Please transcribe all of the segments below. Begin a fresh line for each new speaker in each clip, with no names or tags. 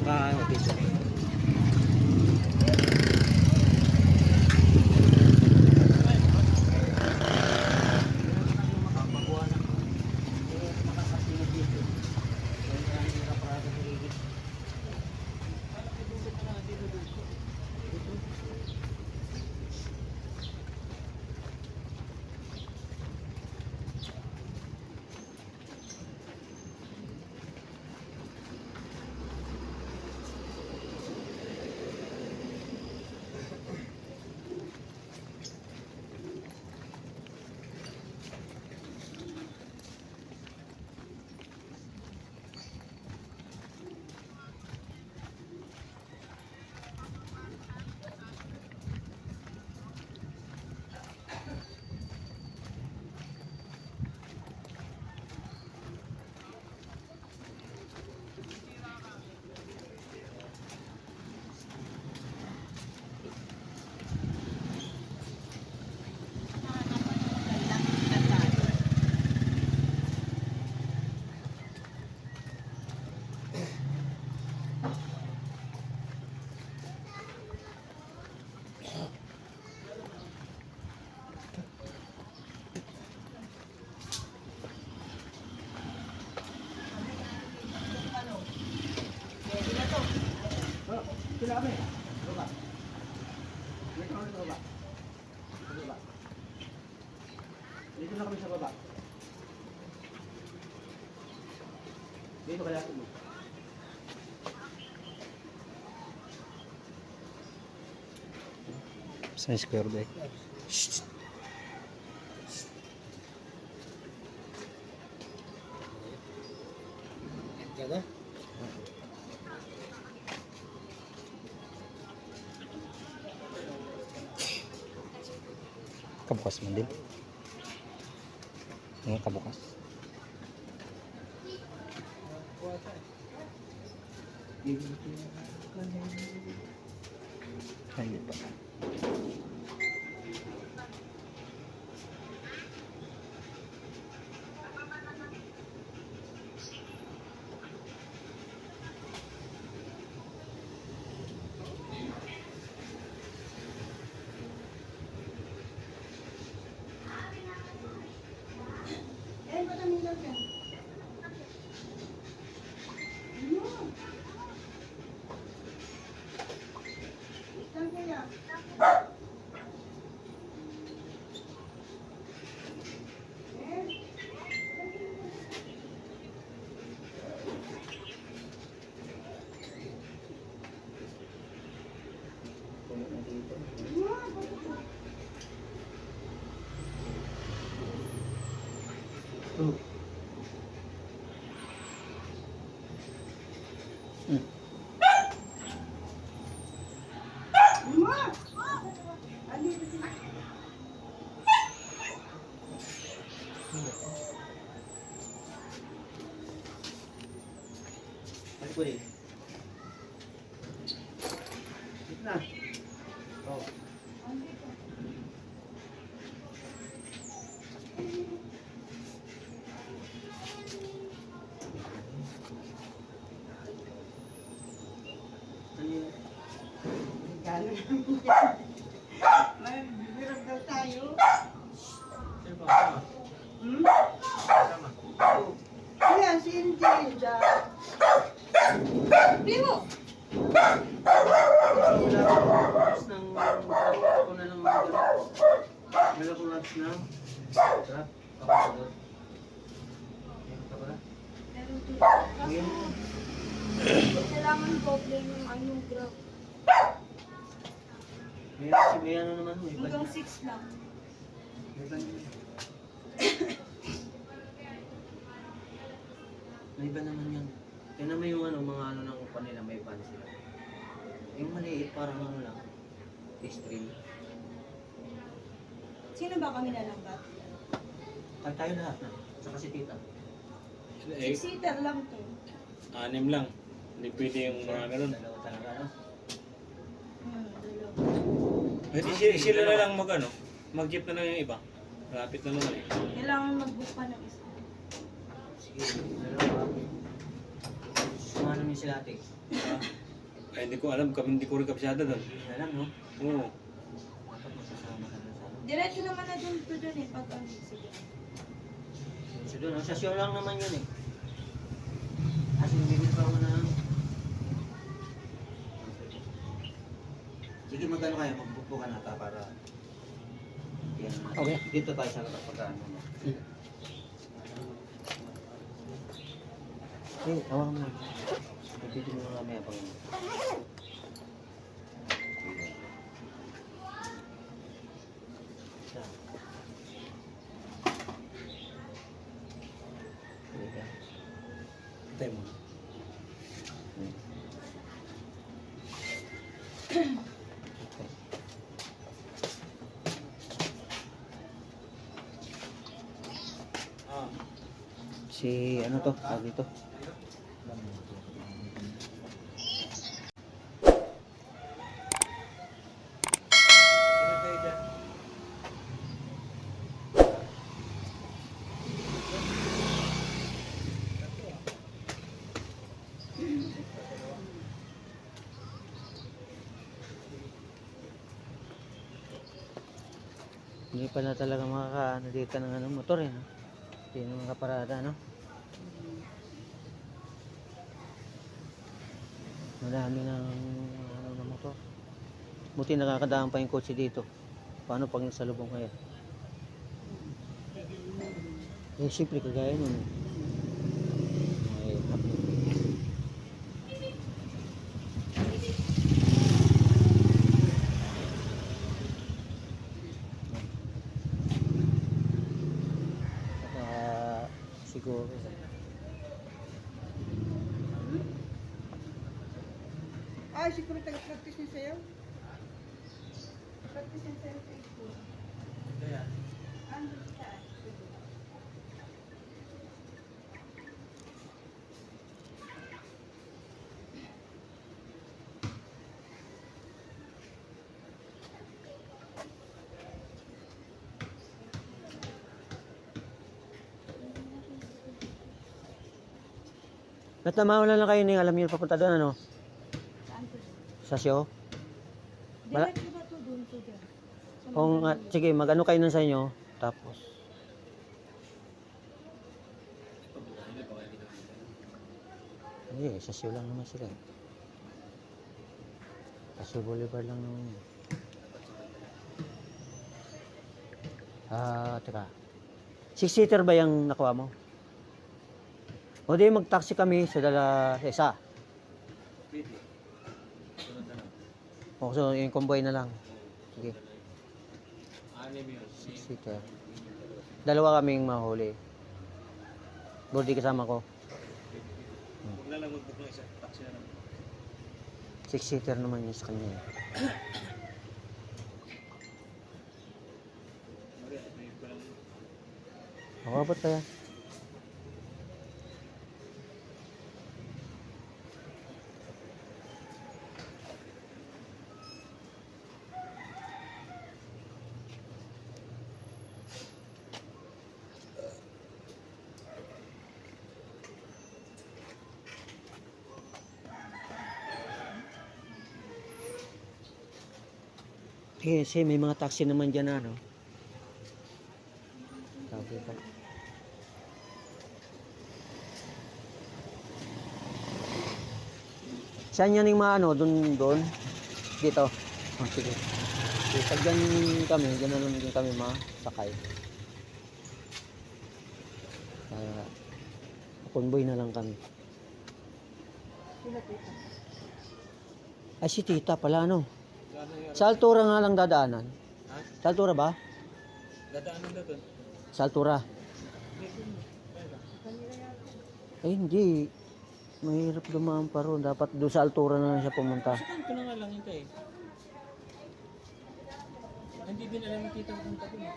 Video. Sila kami. Baba. Dito kami sa baba. Baba. Dito na kami sa baba. Dito kaya ako. Sa square deck. Jaga. Kabukas man din. Ini kabukas. Hindi pa. Pwede. Gitna. Oh.
May bibirag daw tayo.
Sino ba? Sama.
Kaya si Indy dyan. Primo!
Ako na lang meron akong lunch na sarap kapasador
Kailangan doble yung anong grab.
may ano naman may
Hanggang 6 lang.
may iba naman yun. Tignan mo yung ano, mga ano ng upa nila, may van sila. Yung maliit parang ano lang, stream.
Sino ba kami nalambat?
Kahit tayo lahat na, saka si tita.
Six-seater lang to.
6 lang. Hindi pwede yung mga ganun.
Dalawa talaga, no?
Dalawa.
Hindi sila na lang mag-jeep na lang yung iba. Malapit na naman eh.
Kailangan mag-book pa ng isa.
Sige, dalawa. Sumano niyo sila ate.
Ah, Ay, hindi ko alam. Kami hindi ko rin kapsyada doon.
Hindi alam, no?
Oo.
Dapat magkasama ka doon sa ano.
Diretso naman na dun to dun eh, pag ano, sige.
So doon, sa show lang naman yun eh. Kasi bibili pa ako ng... Sige, magkano kayo? Magbubukan nata para... Yan,
Okay.
Dito tayo sa pagkaano mo. Eh, awang mo. Pagpiti mo nga may abang. Isa. Sige.
Tayo mo. Ah.
Si ano to? Tawag dito.
Ano kayo dyan?
Hindi pa na talaga makakaano dito ng ano, motor eh. No? Hindi na makaparada, no? Madami ng ano na motor. Buti nakakadaan pa yung kotse dito. Paano pag nasalubong kaya? Eh, siyempre kagaya nun. Ay, siguro.
Ay, siguro taga-practice niya sa'yo.
Practice and send sa school.
Kaya.
Ano sa taas?
Ba't naman lang kayo ning alam niyo papunta doon, ano?
Saan to?
Sa show? Wala.
Diretso ba to dun to dyan? Sa
Kung,
Mandaluyong.
sige, mag-ano kayo nun sa inyo. Tapos, hindi, sa show lang naman sila. Sa Boulevard lang naman yun. Teka. 6-seater ba yung nakuha mo? O di mag-taxi kami sa sa isa.
Pwede. Sunod na lang.
O so yung convoy na lang. Sige,
Anim yun.
6-seater. Dalawa kaming mahuli. Bordi kasama ko.
Huwag na lang mag-book ng isa. Taxi na lang.
6-seater naman yun sa kanya.
Okay, may ko lang.
Abot pa yan. Kasi may mga taxi naman dyan na, no? Sabi pa. Saan yan yung mga ano? Doon? Dito? Oh, sige. So, pag dyan kami, dyan na lang din kami masakay. Convoy na lang kami.
Sila tita.
Ay, si tita pala, ano?
Gano'n yun?
Sa altura nga lang dadaanan.
Ha?
Sa altura ba?
Dadaanan na doon.
Sa altura. Ay, hindi. Mahirap dumaan pa ron. Dapat doon sa altura na lang siya pumunta.
Sa kanto na nga lang yun tayo. Hindi din alam ng tita kung tabi mo.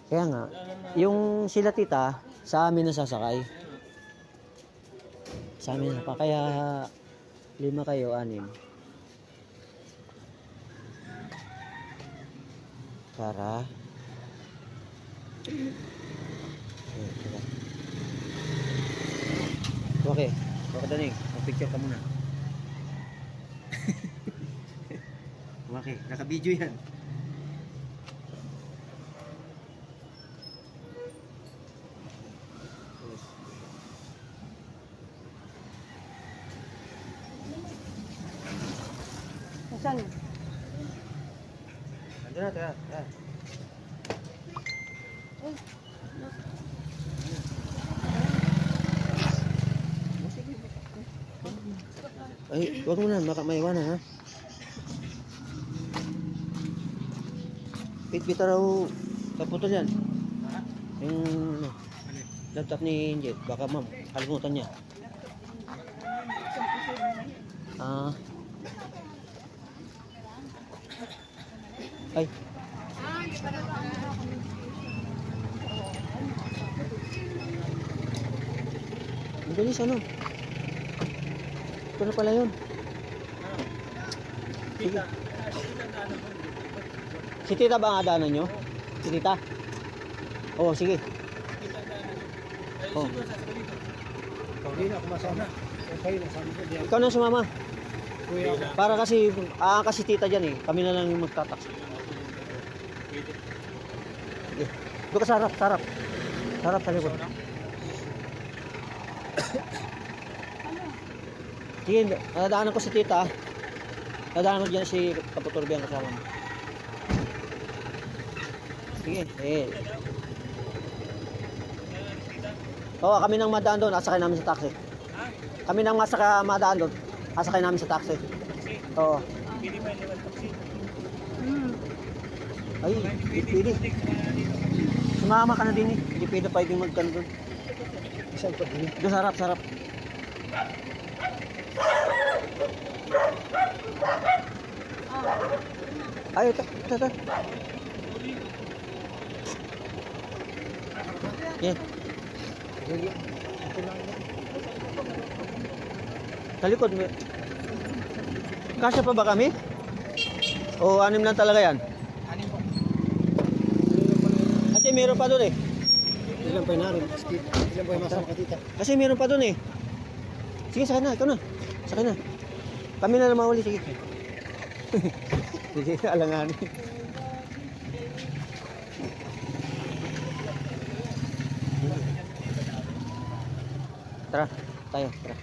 Kaya nga, yung sila tita, sa amin nasasakay. Sa amin na pa. Kaya 5 kayo, 6. Para okay, danig, mag-picture ka muna. Okay, naka-video yan.
Nasaan?
Ando na, tara. Ay, huwag mo na, maiwanan ha. Pitbita raw kaputol yan. Yung ano, laptop ni Injet, baka ma'am, kalimutan niya. Ah. Ay. Ang bilis ano? Ito na pala yun. Sige. Si Tita ba ang adaanan nyo? Si Tita? Oo, sige. Oh.
Hindi na ako masama. Kayo nasama ko diyan.
Ikaw na sumama.
Kuya ako.
Para kasi, kasi Tita dyan eh. Kami na lang yung magtataksi. Sige. Doon ka sa harap, sa harap. Sa harap, sa likod. Sige, nadaanan ko si Tita. Nadaanan ko dyan si Kaputurbiang kasama mo. Sige, Oo, kami nang madaan doon, asakay namin sa taxi. Kami nang madaan doon, asakay namin sa taxi. Oo. Ay, pwede. Sumama ka na din eh. Hindi pwede pwedeng magkano doon.
Isang pa din.
Doon sarap, sarap. Ay, ito. Yeah. Sa likod mo. Kasya pa ba kami? O 6 lang talaga yan? Kasi meron pa doon eh.
Ilan pa inarin? Ilan pa yung masama ka tita?
Kasi meron pa doon eh. Sige, sakay na. Ikaw na. Sakay na. Kami na lang mahuli. Sige. Sige, alangan. Tara. Tayo. Tara.